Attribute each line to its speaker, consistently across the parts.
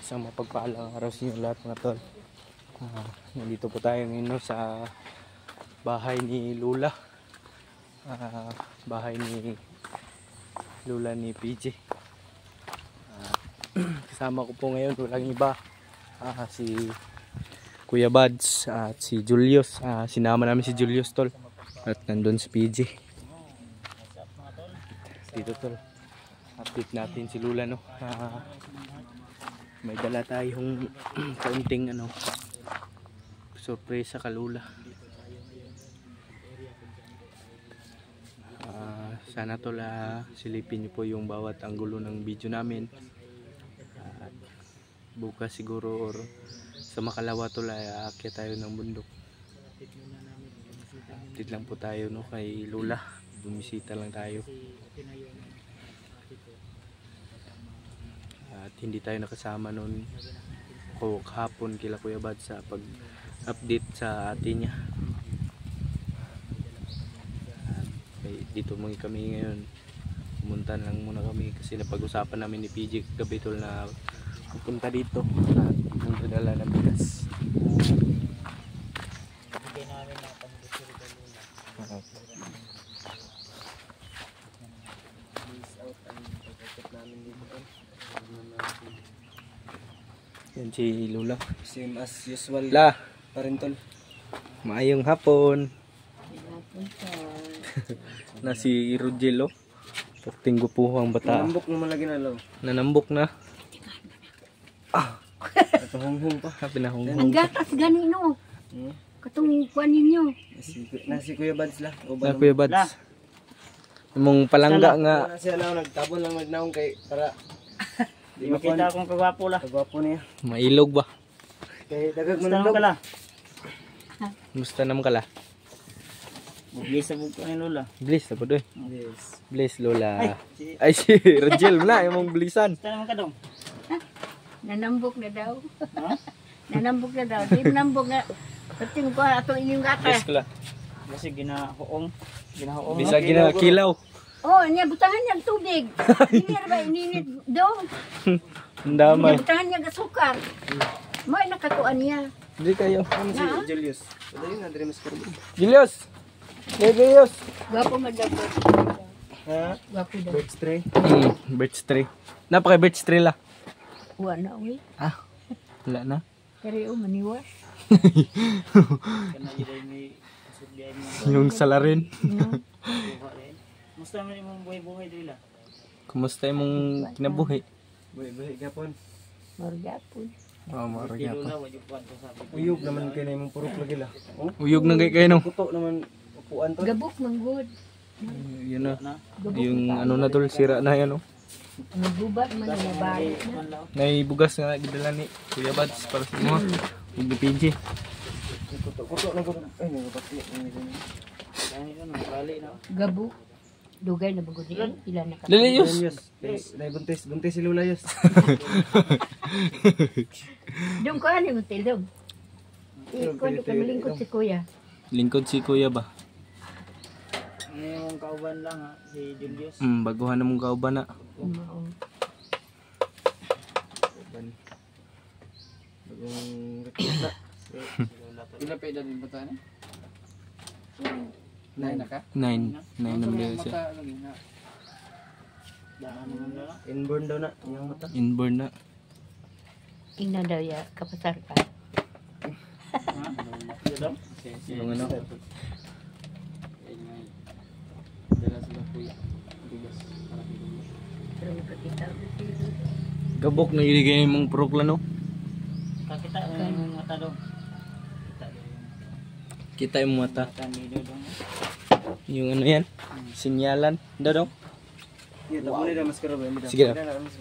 Speaker 1: Isang mapagpalang araw sa inyo lahat mga tol. Nandito po tayo ngayon sa bahay ni Lula. Bahay ni Lula ni PJ. Kasama ko po ngayon walang iba, si Kuya Bads at si Julius. Sinama namin si Julius tol. At nandun si PJ. Dito tol, update natin si Lula no. May dala tayong kaunting sorpresa ka Lula. Sana tol silipin niyo po yung bawat anggulo ng video namin. At bukas siguro or sa Makalawa tol aakyat tayo ng bundok. Update lang po tayo no kay Lula. Bumisita lang tayo. At hindi tayo nakasama noon kahapon kila Kuya Bad sa pag-update sa ate niya. Dito muna kami ngayon. Pumunta lang muna kami kasi napag-usapan namin ni PJ gabi tol na pupunta dito at magdadala ng bigas.
Speaker 2: Hindi namin napanggit si Lula.
Speaker 1: Yan si Lula.
Speaker 2: Same as usual.
Speaker 1: La,
Speaker 2: Pa rin tol.
Speaker 1: maayong hapon. Na si Rogel oh. Perting gupuhang bata.
Speaker 2: Nanambok naman lagi na law.
Speaker 1: Nanambok na.
Speaker 2: At honghong pa.
Speaker 1: Pinahonghong.
Speaker 3: Ang gatas ganino. Katong kuan ninyo.
Speaker 2: Nasi Kuya Bads la.
Speaker 1: Na Kuya Bads. Mong palangga nga.
Speaker 2: Wala siya lang nagtabon lang magnaong kay para
Speaker 4: Di makita akong kagwapo la.
Speaker 2: kagwapo niya.
Speaker 1: Mailog ba?
Speaker 2: Kay dagag
Speaker 4: Gusto naman
Speaker 2: manandog.
Speaker 4: ka la.
Speaker 1: Musta naman ka la?
Speaker 4: Bugli sa bugto ni Lola.
Speaker 1: Bliss na po doy.
Speaker 2: Yes.
Speaker 1: Bliss Lola.
Speaker 4: Si,
Speaker 1: Ay si Rogel na yung mong blisan.
Speaker 4: gusto naman ka dong.
Speaker 3: Nanambok na daw.
Speaker 4: Ha?
Speaker 3: Nanambok na daw. Di nambok nga. Pating ko atong inyong
Speaker 1: Bliss
Speaker 3: gatas.
Speaker 1: ko la.
Speaker 4: Kasi ginahoong. Ginahoong.
Speaker 1: Bisa gina kilaw.
Speaker 3: Oh, niya butangan niya tubig. Hindi ba ininit dong?
Speaker 1: Ang damay.
Speaker 3: Niya butangan niya sukar. May nakakuan niya.
Speaker 1: Hindi kayo.
Speaker 2: Ano si Julius? Wala yun na dire mas karbo.
Speaker 1: Julius. Hey Julius.
Speaker 3: Gwapo madabo.
Speaker 2: Ha?
Speaker 3: Gwapo daw.
Speaker 2: Birds tray.
Speaker 1: Birch tree. Napaka birch tree la.
Speaker 3: Wala uy.
Speaker 1: Wala na.
Speaker 3: Kaya maniwas.
Speaker 4: Kana yun may kasugbihan mo.
Speaker 1: Yung salarin.
Speaker 3: No.
Speaker 4: Buha rin. Musta naman yung buhay-buhay dila?
Speaker 1: Kumusta yung kinabuhi?
Speaker 2: Buhi gapon.
Speaker 3: Margapon.
Speaker 1: Oh,
Speaker 4: Si
Speaker 1: marga
Speaker 4: Lola,
Speaker 1: pa.
Speaker 4: wajud kuwan ko sabi.
Speaker 2: Uyog naman kay na imong purok lagi la. Oh.
Speaker 1: Uyog na kayo no.
Speaker 2: Kuto naman upuan to.
Speaker 3: Gabok manggod.
Speaker 1: Yun na.
Speaker 4: Na.
Speaker 3: Gabok
Speaker 1: Yung ano na tol, sira na yan oh.
Speaker 3: Nagubat man niya bahay na.
Speaker 4: Man law.
Speaker 1: Naibugas nga gidala ni Kuya Bads para sa mga. Yung ni PJ.
Speaker 2: Kuto na kuto. Ay nagpati.
Speaker 4: Kani yun, nagrali na.
Speaker 3: Gabok. Dugay na bagod din. Ilan na ka.
Speaker 1: Lilius.
Speaker 2: Yes. Nay buntis si Lula yes.
Speaker 3: Dong ko ano yung tilong. Ikaw ka malingkod si kuya.
Speaker 1: Lingkod si Kuya ba?
Speaker 4: Ano yung kauban lang ha, si Julius.
Speaker 1: Baguhan na mong kauban na.
Speaker 3: Oo.
Speaker 2: Bagong rekruta.
Speaker 4: Pila pa edad mo ta na?
Speaker 2: Nay na ka?
Speaker 1: 9 ang bilis siya.
Speaker 4: lagi na. Daan naman na.
Speaker 2: Inborn daw na yung mata.
Speaker 1: Inborn na.
Speaker 3: Tingnan daw ya kapasar ka.
Speaker 4: Ha? Iya daw?
Speaker 1: Yung ano.
Speaker 4: Dala sila kuya. Bigas.
Speaker 3: Pero makakita.
Speaker 1: Gabok na iligay mong prokla no.
Speaker 4: Kakita yung mata daw.
Speaker 1: Kita yung mata.
Speaker 4: Mata ni Dodong.
Speaker 1: Yung ano yan. Sinyalan. Daw daw.
Speaker 2: Iya tabo ni mas karabo.
Speaker 1: Sige daw.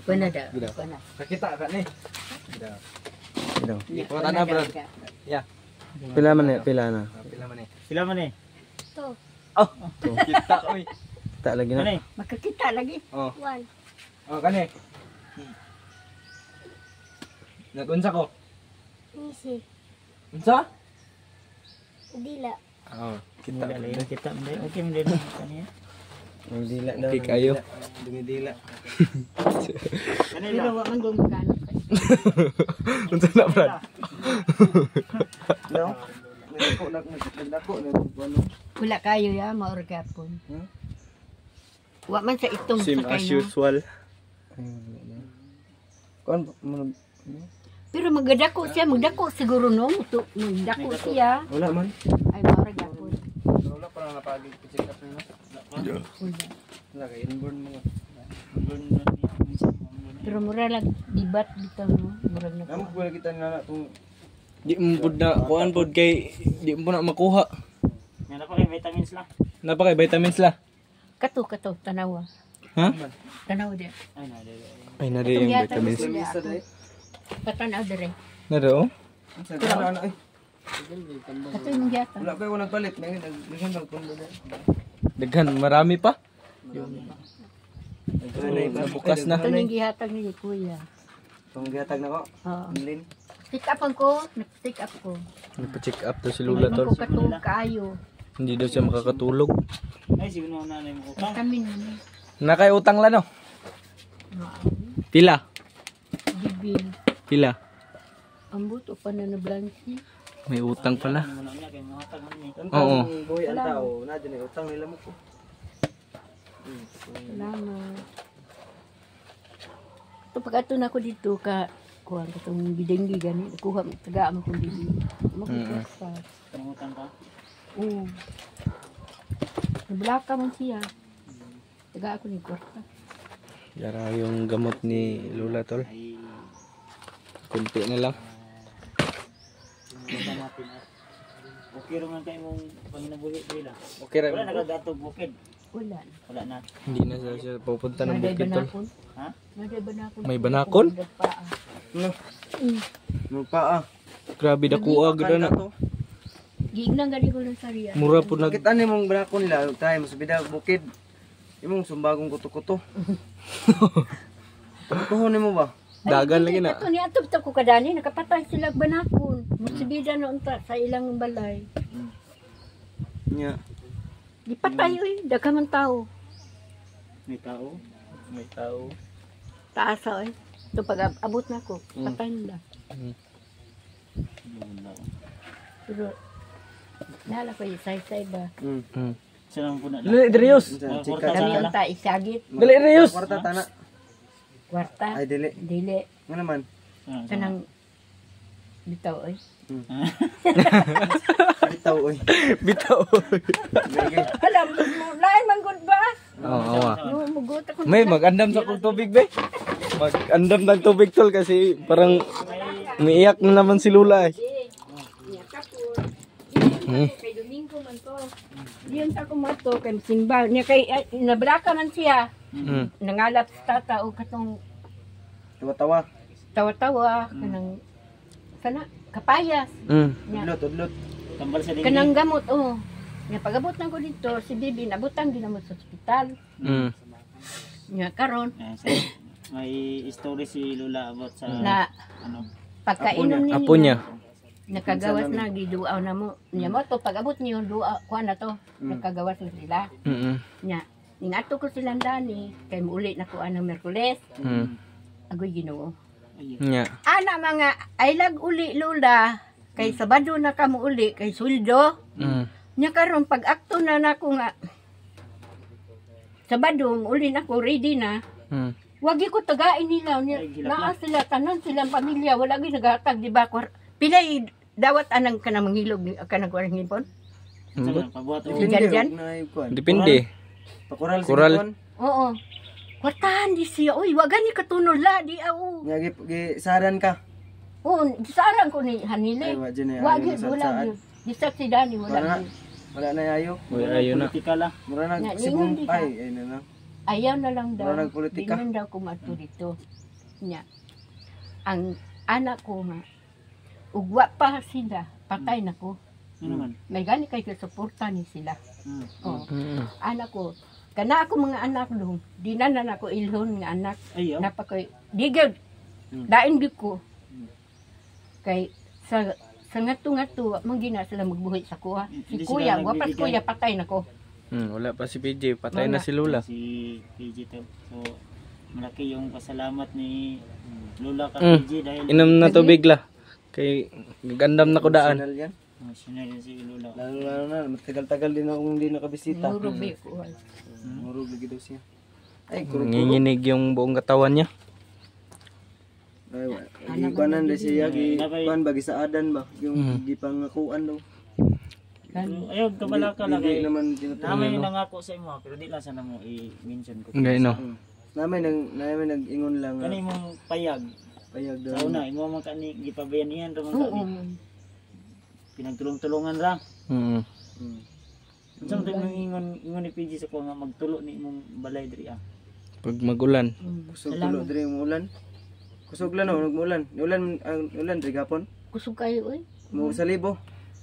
Speaker 3: Kuana daw.
Speaker 1: Gila.
Speaker 3: Kuana.
Speaker 2: Kakita ka ni.
Speaker 1: Daw.
Speaker 3: Kuana na bro.
Speaker 1: Yeah.
Speaker 2: Pila man eh, pila na.
Speaker 1: Pila man eh.
Speaker 4: Sila man eh.
Speaker 3: To.
Speaker 1: Oh. Kita oy.
Speaker 2: Tak lagi
Speaker 4: Ano
Speaker 2: na.
Speaker 4: eh?
Speaker 3: Makakita lagi.
Speaker 1: Oh.
Speaker 3: Wan.
Speaker 1: Oh kani. Nagunsa ko.
Speaker 3: Isi.
Speaker 1: Unsa?
Speaker 3: Dila.
Speaker 1: Oh,
Speaker 4: Kita
Speaker 1: kita.
Speaker 4: lain kita mende. Okay mende dong kaniya.
Speaker 2: Ang dila daw.
Speaker 1: Okay kayo.
Speaker 2: Dumidila.
Speaker 4: Kanila.
Speaker 3: Pero wa man gumagano.
Speaker 1: Unsa na Brad?
Speaker 2: No? Nagdako na ano.
Speaker 3: Wala kayo ya, maor gapon. Wa man sa itong
Speaker 1: Same
Speaker 3: sakay
Speaker 1: as
Speaker 3: na.
Speaker 1: usual.
Speaker 2: Kuan
Speaker 3: Pero magdako siya, magdako siguro no, magdako siya.
Speaker 2: wala man.
Speaker 3: Ay maor gapon.
Speaker 2: Wala pa lang napagig check up na.
Speaker 3: Wala.
Speaker 2: Wala kay inborn mga.
Speaker 3: Pero mura lang dibat dito no, mura na.
Speaker 2: Namo wala kita na tong
Speaker 1: Di mo pud na kuan pud kay di mo na makuha.
Speaker 4: Yan ako kay vitamins lang.
Speaker 1: Napa kay vitamins la.
Speaker 3: Kato tanawa.
Speaker 1: Ha?
Speaker 3: Tanawa di.
Speaker 4: Ay na dili.
Speaker 1: Ay na rin yung vitamins.
Speaker 2: lamisa dai.
Speaker 3: Katanaw dire.
Speaker 1: Na ro?
Speaker 2: Sa kana ana ay.
Speaker 3: Kato yung yata.
Speaker 2: Wala pa wala palit na naghan lang pundo na.
Speaker 1: Daghan marami pa.
Speaker 2: Bukas
Speaker 1: na.
Speaker 3: Ito yung gihatag ni kuya.
Speaker 2: Tong gihatag nako.
Speaker 3: Oo.
Speaker 2: Inlin.
Speaker 3: Pick upan ko, nag-pick up ko.
Speaker 1: Nagpa-check up to si
Speaker 3: Hindi
Speaker 1: Lula
Speaker 3: man
Speaker 1: tol.
Speaker 3: ko katulog kaayo.
Speaker 1: Hindi daw siya makakatulog.
Speaker 4: Ay siguro na nanay mo utang.
Speaker 3: Kami naman.
Speaker 1: Nakay utang la no. Pila?
Speaker 3: Bibil.
Speaker 1: Pila?
Speaker 3: Ang buto pa na nablansi.
Speaker 1: May utang pala.
Speaker 4: Muna niya kay mahatag man ni.
Speaker 1: Oo.
Speaker 2: Buhay ang tao, na din utang nila mo ko.
Speaker 3: Salamat. Ito pag ato na ako dito ka kuha ko itong bidenggi gani. Kuha taga mo kong dili. Magkakasa.
Speaker 4: Pangutang ka.
Speaker 3: Oo. Nablaka man siya. Taga ako ni kwarta.
Speaker 1: Yara yung gamot ni Lula tol.
Speaker 4: Ay
Speaker 1: Kunti na lang.
Speaker 4: utang natin. Okay ra man kay mong panginabuhi dila.
Speaker 1: Okay
Speaker 4: Wala nagagatog bukid.
Speaker 3: Wala.
Speaker 4: Wala na.
Speaker 1: Hindi na siya pupunta ng
Speaker 3: Maday
Speaker 1: bukid tol.
Speaker 3: banakon.
Speaker 4: Ha?
Speaker 3: Maday banakon.
Speaker 1: May banakon?
Speaker 3: Paa.
Speaker 2: No.
Speaker 3: Mm.
Speaker 2: Magpaa.
Speaker 1: Grabe dakuha gud na.
Speaker 3: Giignang gani ko ng sariya.
Speaker 1: Mura po nag
Speaker 2: Bakit ano mong brako nila tayo mas bida bukid. Imong sumbagong kuto-kuto. Kuhon mo ba?
Speaker 1: dagan lagi na.
Speaker 3: Ito ni atop ko kadani nakapatay sila banakon. Musibida na unta sa ilang balay.
Speaker 2: Nya.
Speaker 3: Di patay oy, daghan man tao.
Speaker 4: May tao.
Speaker 1: May tao.
Speaker 3: Taas oy. Ito pag abot na ko, patay nila.
Speaker 4: Wala.
Speaker 3: Pero nala ko yung say ba.
Speaker 4: Sila po na.
Speaker 1: Dali Darius.
Speaker 2: Chika
Speaker 3: Kami
Speaker 2: chika.
Speaker 3: unta isagit,
Speaker 1: Dali Darius.
Speaker 2: Kwarta tana.
Speaker 3: kwarta,
Speaker 2: Ay dili.
Speaker 3: dili
Speaker 2: Nga naman.
Speaker 3: kanang bitaw oy.
Speaker 2: Bitaw oy.
Speaker 1: Bitaw.
Speaker 2: Gay.
Speaker 3: Alam mo, lain man gud ba?
Speaker 1: Oo, awa.
Speaker 3: No, mugot ako.
Speaker 1: May mag-andam sa kong tubig be. Mag-andam ng tubig tol kasi parang umiiyak na naman si Lula eh.
Speaker 3: Kay Domingo man to. Diyon ta ko mato kay simba. Niya kay nabraka man siya. Nangalap sa tata o katong
Speaker 2: Tawa-tawa.
Speaker 3: tawa-tawa kanang sana kapayas. Nya
Speaker 2: Udlot udlot.
Speaker 4: Tambal sa dingding.
Speaker 3: kanang gamot oh. Nya pagabot na ko dito si Bibi nabutan ginamot sa ospital. Nya karon
Speaker 4: May story si Lula about sa
Speaker 3: na
Speaker 4: ano.
Speaker 3: pagkainom ninyo.
Speaker 1: Apo niya.
Speaker 3: Nakagawas na giduaw na mo. Nya mo to pagabot niyo duaw kuan na to. Nakagawas na sila. Nya ningato ko silang dani kay muuli na ko anong Merkules. Agoy Ginoo.
Speaker 1: Nya.
Speaker 3: Ana mga aylag uli Lula kay Sabado na ka mo uli kay sweldo. Nya karon pag akto na nako nga Sabado uli na ko ready na. Wagi ko tagain nila niya. Naa sila tanan silang pamilya wala gyud nagahatag di ba? Pilay dawat anang kanang manghilog ni kanang kuan ngipon.
Speaker 4: Pabuhat o.
Speaker 3: Dyan?
Speaker 1: Depende.
Speaker 2: Pakural
Speaker 1: Kural.
Speaker 2: Kural.
Speaker 3: Oo. Kwartahan di siya. Uy, waga ni katunol la di aw.
Speaker 2: Nga gisaran ka.
Speaker 3: Oo, gisaran ko ni
Speaker 2: Ay
Speaker 3: Hanile.
Speaker 2: wa dyan ay
Speaker 3: Wagi
Speaker 2: ayaw
Speaker 3: wala
Speaker 2: sa
Speaker 3: gyud. Gisak si Dani
Speaker 2: Wala.
Speaker 3: wala. gyud.
Speaker 2: Wala na ayo.
Speaker 1: Uy, ayun na.
Speaker 4: Politika la.
Speaker 2: Mura
Speaker 3: Nga,
Speaker 2: nag
Speaker 3: ningon
Speaker 2: sibong
Speaker 3: di ka.
Speaker 2: ay na lang.
Speaker 3: Ayaw na lang daw.
Speaker 2: Wala nagpolitika.
Speaker 3: Di man daw kumato dito. Nya. Ang anak ko nga ugwa pa sila. Patay na ko.
Speaker 4: Ano man?
Speaker 3: May gani kay suporta ni sila.
Speaker 4: Hmm.
Speaker 3: Oh. Anak ko. Kana ako mga anak dong. Di na ako ilhon nga anak.
Speaker 4: Ayaw.
Speaker 3: Napakoy. Di gyud. Dain gyud ko. Kay sa ngato-ngato man gina sila magbuhi sa kuha. Si
Speaker 4: Hindi
Speaker 3: kuya,
Speaker 4: sila
Speaker 3: wapas
Speaker 4: nagbibigay.
Speaker 3: kuya patay na ko.
Speaker 1: Wala pa si PJ. Patay na si Lula.
Speaker 4: Si PG to. So malaki yung pasalamat ni Lola ka
Speaker 1: Mm.
Speaker 4: PG dahil
Speaker 1: Inom na tubig la. Kay gandam na ko daan.
Speaker 2: Emotional yan.
Speaker 4: emotional yan si Lola.
Speaker 2: Lalo na, matagal-tagal din akong hindi nakabisita.
Speaker 3: Murubi ko.
Speaker 2: Murug lagi daw siya. Ay, kuro-kuro.
Speaker 1: Nanginginig yung buong katawan niya.
Speaker 2: Ay, ikuanan din siya, kuan ba, gisaadan ba? Yung gipangakuan daw.
Speaker 4: Ayun, kabala ka lang.
Speaker 2: Hindi
Speaker 4: Eh.
Speaker 2: naman tinatawag.
Speaker 4: Namin yung nangako sa imo, pero di lang sana mo i-mention ko.
Speaker 1: Ngay no.
Speaker 2: Namin nag-ingon lang.
Speaker 4: Kani mong payag.
Speaker 2: Payag
Speaker 4: Sa
Speaker 2: daw.
Speaker 4: una, imo man kani gipabayanihan ra man
Speaker 3: Oo.
Speaker 4: kani. Pinagtulong-tulungan ra.
Speaker 1: Mm.
Speaker 4: Unsa man tong ingon ni PG sa ko nga magtulo ni imong balay diri ah.
Speaker 1: Pag magulan.
Speaker 2: Kusog tulo diri yung ulan. Kusog lang no, nagmuulan. Ulan diri gapon.
Speaker 3: Kusog kayo eh.
Speaker 2: Mo sa libo.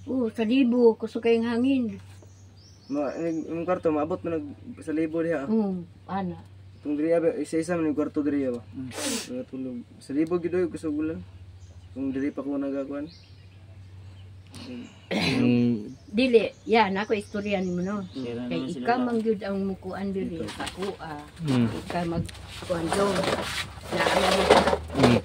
Speaker 3: Oo, sa libo. Kusog kayong hangin.
Speaker 2: Yung kwarto maabot mo nag sa libo diha.
Speaker 3: Ana.
Speaker 2: Tung diri abi isa-isa man yung kwarto diri ba. Natulog. Sa libo gid oy kusog ulan. Kung diri pa ko nagakuan.
Speaker 3: Dili, yan, ako istoryan mo no.
Speaker 4: Share na
Speaker 3: Kay
Speaker 4: naman si
Speaker 3: ikaw
Speaker 4: Lola.
Speaker 3: man gyud ang mukuan diri sa kuha.
Speaker 1: Mm.
Speaker 3: Ikaw magkuan do. Na alam mo,
Speaker 1: Mm.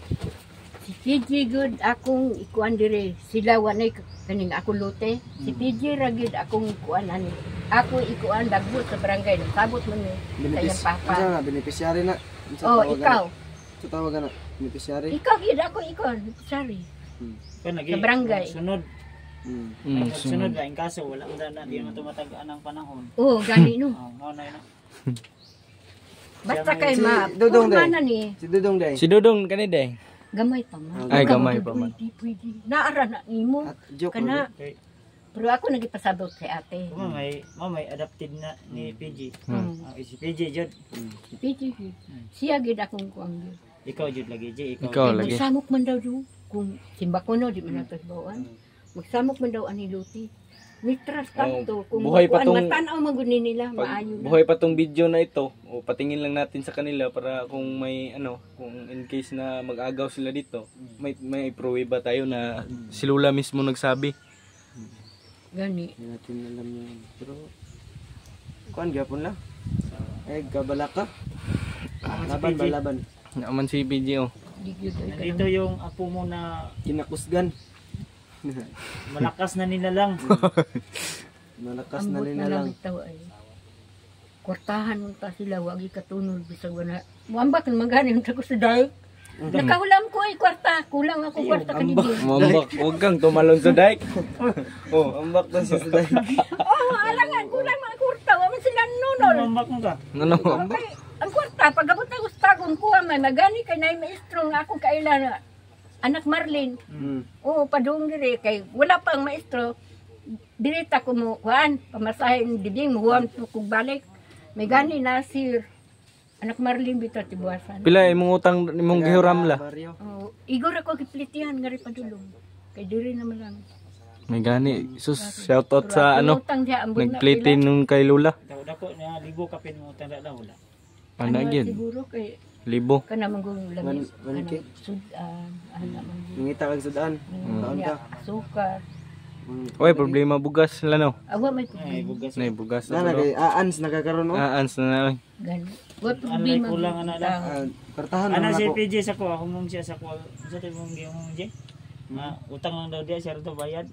Speaker 3: si PG good akong ikuan diri. Sila wanay kaning ako lote. Si PG ra gyud akong kuan ani. Ako ikuan dagbo sa barangay. Sabot man ni sa iyang papa.
Speaker 2: Unsa nga beneficiary na? Unsa
Speaker 3: Oh,
Speaker 2: tawagan
Speaker 3: ikaw.
Speaker 2: na? Sa tawagan na beneficiary.
Speaker 3: Ikaw gyud ako ikuan. Sorry.
Speaker 4: Kan lagi
Speaker 3: Sa barangay.
Speaker 4: sunod.
Speaker 1: Mm.
Speaker 4: Ay, sunod ba in kaso wala na di man tumatagaan ang panahon.
Speaker 3: Oh, gani no.
Speaker 4: Oh, mao na yun.
Speaker 3: Basta kay
Speaker 2: Si
Speaker 3: ma.
Speaker 2: Dudong
Speaker 3: Purma
Speaker 2: day.
Speaker 3: na ni.
Speaker 2: Si Dudong day.
Speaker 1: Si Dodong kani day.
Speaker 3: Gamay pa man.
Speaker 1: Ay,
Speaker 3: Ikaw,
Speaker 1: gamay
Speaker 3: good,
Speaker 1: pa man.
Speaker 3: Pwede. Naara na nimo.
Speaker 2: At joke
Speaker 3: Kana.
Speaker 4: Okay.
Speaker 3: Pero ako nagipasabot kay ate.
Speaker 4: May adapted na ni PG.
Speaker 3: Mm.
Speaker 4: Si PG jud.
Speaker 3: Si PG. Siya gid akong kuang gyud.
Speaker 4: Ikaw jud lagi J.
Speaker 1: Ikaw lagi.
Speaker 3: Magsamok man daw do. Kung simba ko no, di man nato bawaan. Magsamok man daw ani luti. Mitras kanto. Kung
Speaker 1: buhay pa
Speaker 3: kuan,
Speaker 1: tong-
Speaker 3: matanaw maguni nila.
Speaker 1: Pag
Speaker 3: Maayo na.
Speaker 1: buhay pa tong video na ito, o patingin lang natin sa kanila para kung may ano, kung in case na mag-agaw sila dito, may pruweba tayo na si Lola mismo nagsabi.
Speaker 3: Gani.
Speaker 2: Hindi natin alam yun. Pero, kuan gapon lang. Ay, kabala ka. Laban ba, laban?
Speaker 1: Naman si PG oh.
Speaker 3: Di gyud ay
Speaker 4: Nandito yung apo mo na
Speaker 2: Kinakusgan.
Speaker 4: malakas na nila lang.
Speaker 2: Malakas na
Speaker 3: ambot
Speaker 2: nila
Speaker 3: na
Speaker 2: lang.
Speaker 3: lang bitaw ay. Kwartahan mo ta sila wagi katunod bisag wala. Muambak man gani unta ko sa daig. Nakahulam ko ay kwarta. Kulang ako kwarta kanindi.
Speaker 1: Mambak, huwag kang tumalon sa dike.
Speaker 2: Oh, ambak na siya sa dahil.
Speaker 3: Oh, alangan kulang man kwarta. Wa man sila nunol.
Speaker 4: Mambak mo ka.
Speaker 1: Ano?
Speaker 3: Okay, ang kwarta, pagabot na gustagong kuha may magani kay na maestro nga akong kailan anak Marlene. Oo, padung diri kay wala pang maestro. Direta ko mo kuan, pamasahin dibing muhuan po kog balik. May gani na sir. Anak Marlene bitaw tibuasan.
Speaker 1: Pila imong utang imong gihuram la.
Speaker 2: Baryo.
Speaker 3: Oh, igor ako giplitihan nga rin padulong. Kay diri naman lang.
Speaker 1: May gani. Sus, shout out sa ano,
Speaker 3: Utang diha ambot na
Speaker 1: nagpliti nung kay Lola.
Speaker 4: Dako na libo ka pin mo tanda daw wala.
Speaker 1: Ano gyud?
Speaker 3: Siguro kay
Speaker 1: Libo.
Speaker 3: kana manggung langis.
Speaker 2: Manike.
Speaker 3: Sudan, ana man.
Speaker 2: Nangita kag sudaan. Kaon ka.
Speaker 3: Sukar.
Speaker 1: Oy, problema bugas la no.
Speaker 3: Awa may
Speaker 4: Ay bugas.
Speaker 1: Nay bugas
Speaker 2: Na
Speaker 1: na.
Speaker 2: kay aans nakakaroon oh.
Speaker 1: Ans na na.
Speaker 3: Gani. Wa
Speaker 4: Ano
Speaker 3: problema.
Speaker 4: kulang ana lang.
Speaker 2: Kartahan
Speaker 4: Ana
Speaker 2: naman
Speaker 4: si
Speaker 2: ako.
Speaker 4: PJ sa ko ako mong siya sa ko. Sa tayo mong gi mong J. Na utang lang daw dia siya to bayad.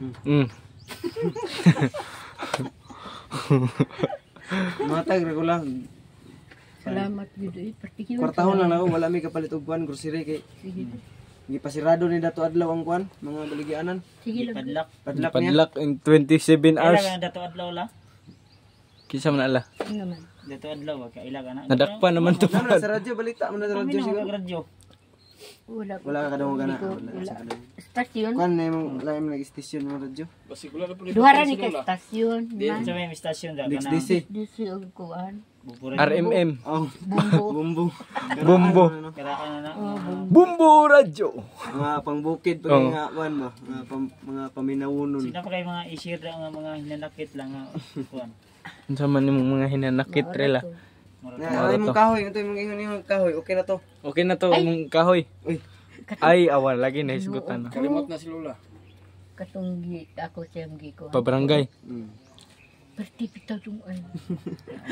Speaker 2: Matag ra ko lang.
Speaker 3: Salamat gid eh. Particular.
Speaker 2: Kwartahon lang ako, wala mi kapalit og kuan grocery kay
Speaker 3: Sige.
Speaker 2: gipasirado ni dato adlaw ang kuan, mga baligianan.
Speaker 3: Sige lang.
Speaker 4: Padlak.
Speaker 2: Padlak niya.
Speaker 1: Padlak in 27
Speaker 4: Ila
Speaker 1: hours.
Speaker 4: ka dato adlaw la.
Speaker 1: Kisa man ala.
Speaker 3: Ano naman.
Speaker 4: Dato adlaw ka ila ka na.
Speaker 1: Nadakpan naman to.
Speaker 2: Ano sa radyo balita mo na sa radyo
Speaker 4: Radyo
Speaker 2: siguro.
Speaker 4: radyo.
Speaker 3: Wala.
Speaker 2: Wala ka kadungog na.
Speaker 3: Wala. Stasyon.
Speaker 2: Kuan na imong lain nag station mo radyo.
Speaker 3: Duhara ni kay stasyon. Man.
Speaker 4: Sa may stasyon da
Speaker 2: Next
Speaker 4: kana.
Speaker 2: DC.
Speaker 3: Disi og kuan.
Speaker 4: Bupuran.
Speaker 1: RMM.
Speaker 2: Oh,
Speaker 3: Bumbo.
Speaker 2: bumbo.
Speaker 1: Bumbo.
Speaker 4: Karaan na na.
Speaker 1: Bumbo radyo.
Speaker 2: Mga pangbukid pag
Speaker 1: Oh.
Speaker 2: nga kuan ba, mga paminawunon.
Speaker 4: Sino pa kay mga i-share ra nga mga hinanakit lang nga kuan.
Speaker 1: Unsa man nimong mga hinanakit rela.
Speaker 2: Na ay mong kahoy, ito imong ingon imong kahoy, okay na to.
Speaker 1: Okay na to imong kahoy.
Speaker 2: Uy,
Speaker 1: Ay, awan lagi na hisgutan.
Speaker 3: Kalimot na si Lola. Katunggi ako siyang giko.
Speaker 1: Pabarangay.
Speaker 2: mm.
Speaker 3: Pertipita dum ay.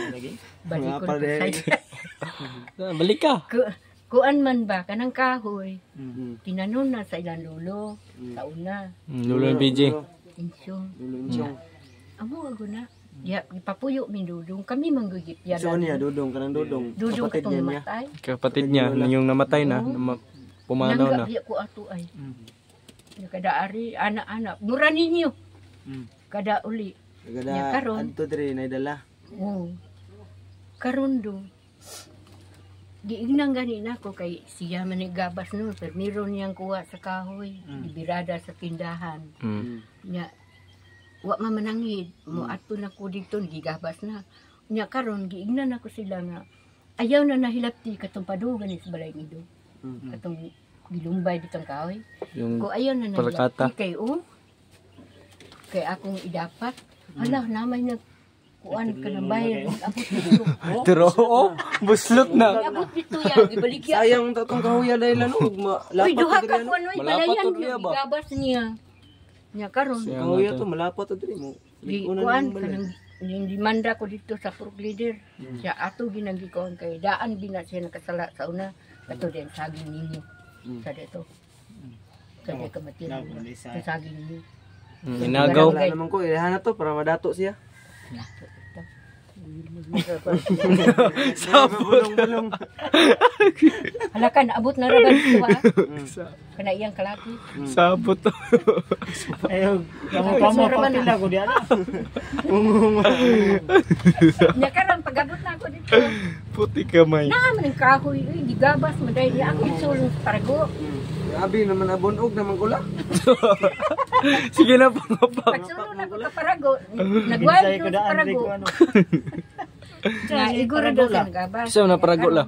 Speaker 4: Lagi.
Speaker 3: Balik ko
Speaker 2: Mga
Speaker 3: na
Speaker 2: pare.
Speaker 3: sa
Speaker 1: Balik ka.
Speaker 3: Kuan man ba kanang kahoy.
Speaker 2: Mm.
Speaker 3: Tinanon na sa ilang lolo sa una.
Speaker 1: Lulo yung PJ.
Speaker 3: Insyo.
Speaker 2: Lulo insyong.
Speaker 3: Amo ako na. Ya, ipapuyo mi dudong. Kami manggugip yan.
Speaker 2: So niya dudong kanang dudong.
Speaker 3: Dudong
Speaker 2: Kapatid
Speaker 3: katong
Speaker 2: niya.
Speaker 3: matay.
Speaker 1: Kapatid niya, yung namatay na, pumanaw na.
Speaker 3: Nanggap ko ato ay. Yung kada ari, anak-anak. Mura ninyo. Kada uli.
Speaker 2: Kada
Speaker 3: Nya karon.
Speaker 2: adto diri naidala.
Speaker 3: Oo. Karon do. Giignang gani na ko kay siya man gabas no. Pero meron niyang kuha sa kahoy. Ibirada sa tindahan. Nya, wa mamanangid. Mo ato na ko dito, gigabas na. Nya karon giignan ako sila nga ayaw na nahilapti katong padugan sa balay nido. Katong gilumbay ditong kahoy.
Speaker 1: Yung
Speaker 3: Ko ayaw na
Speaker 1: Palakata.
Speaker 3: nahilapti kay kay akong idapat. Hala, namay na kuan ka ng bayar. Abot dito.
Speaker 1: Pero, buslot na.
Speaker 3: Abot dito yan. Ibalik yan.
Speaker 2: Sayang tatong kahuya dahil ano,
Speaker 3: Uy,
Speaker 2: malapat
Speaker 3: duha
Speaker 2: to
Speaker 3: ka
Speaker 2: diri.
Speaker 3: kuan. Uy,
Speaker 1: Malapat
Speaker 3: balayan
Speaker 1: to
Speaker 3: yung
Speaker 1: diri, ba?
Speaker 3: gigabas niya. Nya karon.
Speaker 2: Kahuya to malapat to diri mo.
Speaker 3: Di
Speaker 2: Una
Speaker 3: kuan
Speaker 2: nang balay.
Speaker 3: kanang yung dimanda ko dito sa Purok Leader. Siya ato ginagi ko kay daan bina siya nakasala sa una. Kato din saging ninyo. Sa dito. Sa dito kamatiran. Sa saging ninyo.
Speaker 1: Inagaw.
Speaker 2: Wala naman ko, ilahanap to para madato siya. Bulong-bulong.
Speaker 3: Hala ka, naabot na raban ito ha. Kana iyang kalaki.
Speaker 1: Sabot to.
Speaker 4: Ayaw, kamu papila ko diyan.
Speaker 3: Nya karon pag-abot na ako dito.
Speaker 1: Puti kamay.
Speaker 3: Naman ang kahoy, gigabas mo dahil ako isulong sa parago.
Speaker 2: Abi naman abunog naman kula.
Speaker 1: Sige na, pangapang.
Speaker 3: Pagsulong na ko sa parago, nagwag
Speaker 4: Binsay ko
Speaker 3: doon sa
Speaker 4: daan
Speaker 3: parago.
Speaker 4: ko ano.
Speaker 3: Na iguro doon sa nagabas.
Speaker 1: Saan na parago la?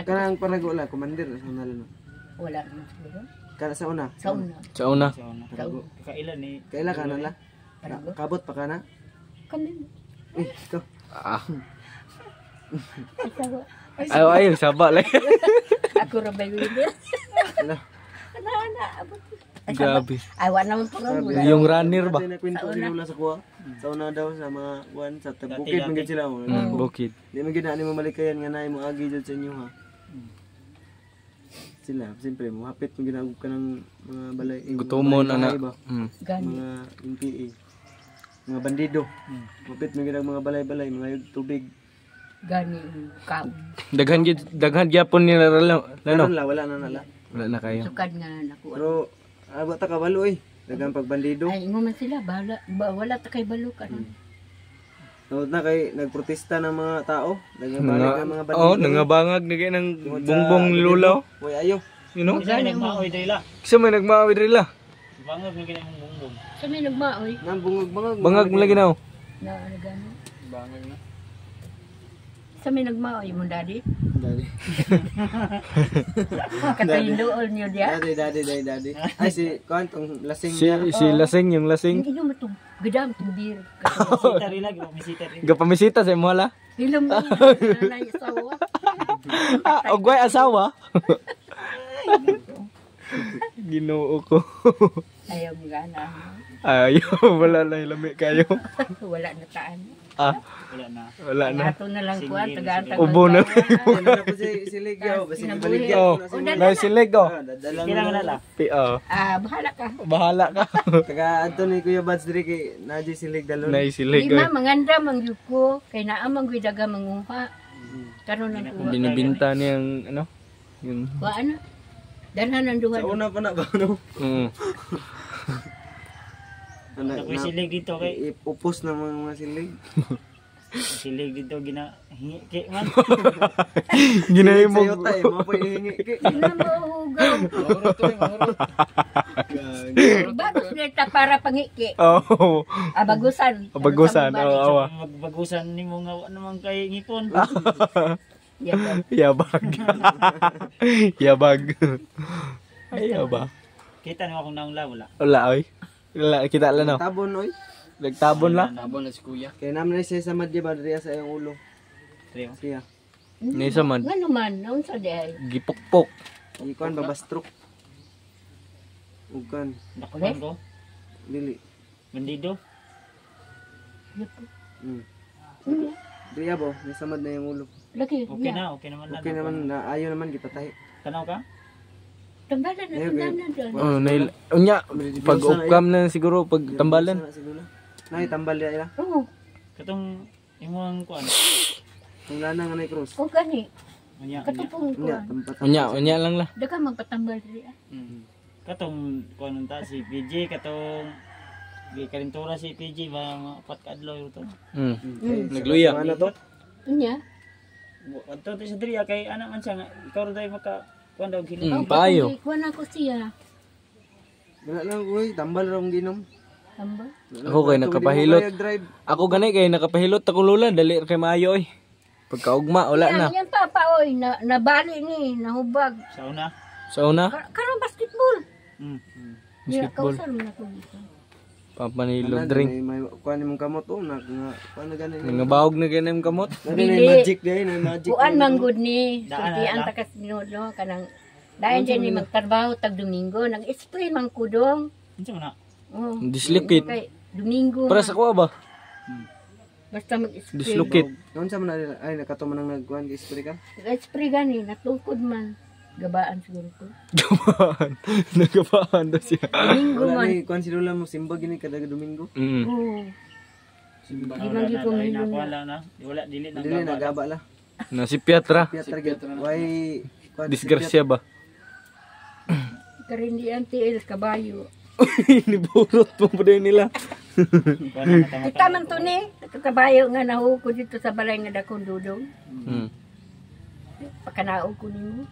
Speaker 2: Kanang parago la, commander sa una lang.
Speaker 3: Wala naman siguro.
Speaker 2: Kana sa una.
Speaker 3: Sa una.
Speaker 1: Sa una.
Speaker 4: Kailan ni
Speaker 2: Kaila kana la.
Speaker 3: Parago.
Speaker 2: Kabot pa kana.
Speaker 3: Kami.
Speaker 2: Ikaw.
Speaker 1: Ah.
Speaker 3: Isawa.
Speaker 1: Ayaw, saba lang.
Speaker 3: Ako ra ba yun?
Speaker 2: Ala.
Speaker 3: Ana, abot.
Speaker 1: Grabe.
Speaker 3: Ay, wala naman po ron. Wala.
Speaker 1: Yung runner ba?
Speaker 2: Dati na kwento
Speaker 3: Sa
Speaker 2: ni
Speaker 3: una.
Speaker 2: Lula sa kuha. Sa una daw sa mga buwan sa
Speaker 4: Dati,
Speaker 2: bukid
Speaker 4: dati.
Speaker 2: mga sila.
Speaker 1: Bukid.
Speaker 2: Di man gid na ni mamalikayan nga naay mo agi jud sa inyo ha. Sila, siyempre mo hapit mo ginagog ka ng mga balay.
Speaker 1: Gutomon,
Speaker 2: mga
Speaker 1: anak.
Speaker 2: bahay ba?
Speaker 3: Gani.
Speaker 2: Mga NPA. Mga bandido. Hapit mo ginag mga balay-balay, mga tubig.
Speaker 3: Gani. Kaon.
Speaker 1: Daghan gyapon nila lalo.
Speaker 2: Karon la wala na nala.
Speaker 1: Wala na kayo.
Speaker 3: Sukad nga nakuha.
Speaker 2: Pero abot ta kabalo eh. Dagang pagbandido.
Speaker 3: Ay, mo man sila. Wala ta kay balukan.
Speaker 2: Tawad na kay nagprotesta ng mga tao. Dagang balik ang mga bandido.
Speaker 1: Oh, nangabangag na kayo ng bongbong lulaw.
Speaker 2: Hoy ayo.
Speaker 1: You know?
Speaker 4: Isa may nagmaoy dila.
Speaker 1: Kasi may nagmaawid rila.
Speaker 4: Bangag ng ginamong bumbong.
Speaker 3: Sa may nagmaoy.
Speaker 2: Nang bungag-bungag.
Speaker 1: Bangag mo lagi na.
Speaker 3: Na ano gani? Sa may nagmaoy mo daddy.
Speaker 2: Daddy.
Speaker 3: Katayin doon niyo diya.
Speaker 2: Daddy. Ay si Kwantong lasing
Speaker 1: Si,
Speaker 2: niya.
Speaker 1: si Lasing, yung Lasing.
Speaker 3: Hindi mo itong gadam itong beer.
Speaker 4: Misita rin lagi, misita rin.
Speaker 1: Gapamisita sa imo hala.
Speaker 3: Hilom mo nanay asawa.
Speaker 1: Ogway asawa. Ginoo ko.
Speaker 3: Ayaw mo gana.
Speaker 1: Ayaw, wala na ilami kayo.
Speaker 3: Wala na taan.
Speaker 1: Ah,
Speaker 4: Wala na.
Speaker 1: wala na.
Speaker 3: Ato na lang kuha. Tagaan
Speaker 1: Ubo na.
Speaker 2: Ano na po si Ligyaw, basi baligyan
Speaker 1: Oh,
Speaker 2: ko na si
Speaker 1: may silig oh.
Speaker 2: Dadalang
Speaker 4: Kailan na la.
Speaker 1: Oh.
Speaker 3: Bahala ka.
Speaker 1: Bahala ka.
Speaker 2: Taga Anthony Kuya Bads diri kay Naji Silig dalon.
Speaker 1: Nay silig
Speaker 3: Lima,
Speaker 1: oh.
Speaker 3: manganda, mangyuko. Kay naamang daga manguha. Karoon ng kuha.
Speaker 1: Binibinta niyang ano? Yun.
Speaker 3: Kuha ano? Danhan ang duha.
Speaker 2: Sa una pa na ba no?
Speaker 1: Mm.
Speaker 4: Ako silig dito kay
Speaker 2: Upos na mga silig.
Speaker 4: silig dito gina hingi kay man.
Speaker 2: Silig
Speaker 1: Ginahimo.
Speaker 2: sa tayo, mo pa ihingi kay.
Speaker 3: Sino mo hugaw? Bagos nita para pangiki.
Speaker 1: Oh.
Speaker 3: Bagusan.
Speaker 1: Bagusan. Oh, awa.
Speaker 4: Magbagusan nimo nga wa naman kay ngipon.
Speaker 3: Yan.
Speaker 1: Yabag. Yabag. Ay, ba?
Speaker 4: Kita nimo akong naungla wala.
Speaker 1: Wala oy. Wala kita lang no.
Speaker 2: Tabon oy.
Speaker 1: Nagtabon la.
Speaker 4: Tabon na si kuya.
Speaker 2: Kay naman siya sa madya ba diri sa iyang ulo.
Speaker 4: Treo.
Speaker 2: Siya.
Speaker 1: Ni sa man.
Speaker 3: Nga naman, naun sa day.
Speaker 1: Gipukpok.
Speaker 2: Ikuan babastrok. Ugan
Speaker 4: Nakuan ko.
Speaker 2: dili.
Speaker 4: Bandido.
Speaker 2: Diri abo, ni samad na yung ulo.
Speaker 3: Lagi,
Speaker 4: Okay
Speaker 3: niya.
Speaker 4: na, okay naman na.
Speaker 2: Okay naman na ayaw naman kita tayo.
Speaker 4: Tanaw ka?
Speaker 3: Tambalan na, tambalan na.
Speaker 1: Oh, nail. Unya, pag upcam na siguro pag tambalan.
Speaker 2: Nay tambal ya ila.
Speaker 3: Oo,
Speaker 4: Katong imong kuan.
Speaker 2: Kung lana nga nay cross.
Speaker 3: o gani.
Speaker 4: Unya, unya.
Speaker 3: Katupong ko.
Speaker 2: Unya tempat.
Speaker 1: Unya lang la.
Speaker 3: Daga magpatambal diri.
Speaker 4: Katong kuan unta si PJ katong di kalintura si PJ ba mga upat ka adlaw ito.
Speaker 1: Nagluya.
Speaker 2: Ano to?
Speaker 3: Unya.
Speaker 4: Adto to sa diri kay ana man siya nga ikaw ra day maka kuan daw gili.
Speaker 1: Payo.
Speaker 3: Kuha na ko siya.
Speaker 2: Wala lang uy, tambal ra kong ginom.
Speaker 3: Tambal.
Speaker 1: Ako kay nakapahilot.
Speaker 2: Drive.
Speaker 1: Ako ganay kay nakapahilot ako lula dali kay maayo oy. Pagkaugma wala na.
Speaker 3: Yan papa oy, nabali ni, nahubag.
Speaker 4: Sa una.
Speaker 1: Sa una,
Speaker 3: Karang basketball.
Speaker 1: basketball.
Speaker 3: Kausan mo na ko dito.
Speaker 1: Papanilog drink.
Speaker 2: May kuan imong kamot oh, na kuan na gani.
Speaker 1: Nga bahog na ganay ang kamot.
Speaker 2: Dili magic day, na magic.
Speaker 3: Kuan manggod ni,
Speaker 4: Daan
Speaker 3: sulti ang
Speaker 4: na.
Speaker 3: takas no, kanang dayon dyan ni magtrabaho tag Domingo, nag-spray man kudong.
Speaker 4: Unsa man na?
Speaker 3: Oh.
Speaker 1: Dislocate.
Speaker 3: Kay Domingo.
Speaker 1: Para sa kuha ba?
Speaker 3: Basta mag-spray.
Speaker 1: Dislocate.
Speaker 2: Noon sa man ay nakato man nang nagkuan kay spray ka.
Speaker 3: Nag-spray gani, natungkod man. Gabaan siguro ko.
Speaker 1: Gabaan. Nagabaan daw siya.
Speaker 3: Domingo
Speaker 2: Wala
Speaker 3: man.
Speaker 2: ni kuan si Lola mo simba gini kada Domingo.
Speaker 3: Oo.
Speaker 4: Simba
Speaker 3: Di man gyud ko
Speaker 4: na
Speaker 3: mahilom
Speaker 4: kuan
Speaker 3: na.
Speaker 4: lang na. Wala dili na
Speaker 2: Dili
Speaker 4: gaba.
Speaker 2: nagaba la.
Speaker 1: Na si Piatra.
Speaker 2: Piat target. Why kuan
Speaker 1: Disgrasya ba?
Speaker 3: Karindian tiil kabayo.
Speaker 1: Niburot mo pa din nila.
Speaker 4: Kuan na tama.
Speaker 3: Kita man to ni, kabayo nga nahuko dito sa balay nga dakong dudong.
Speaker 1: Hmm.
Speaker 3: Pakanaog ko nimo.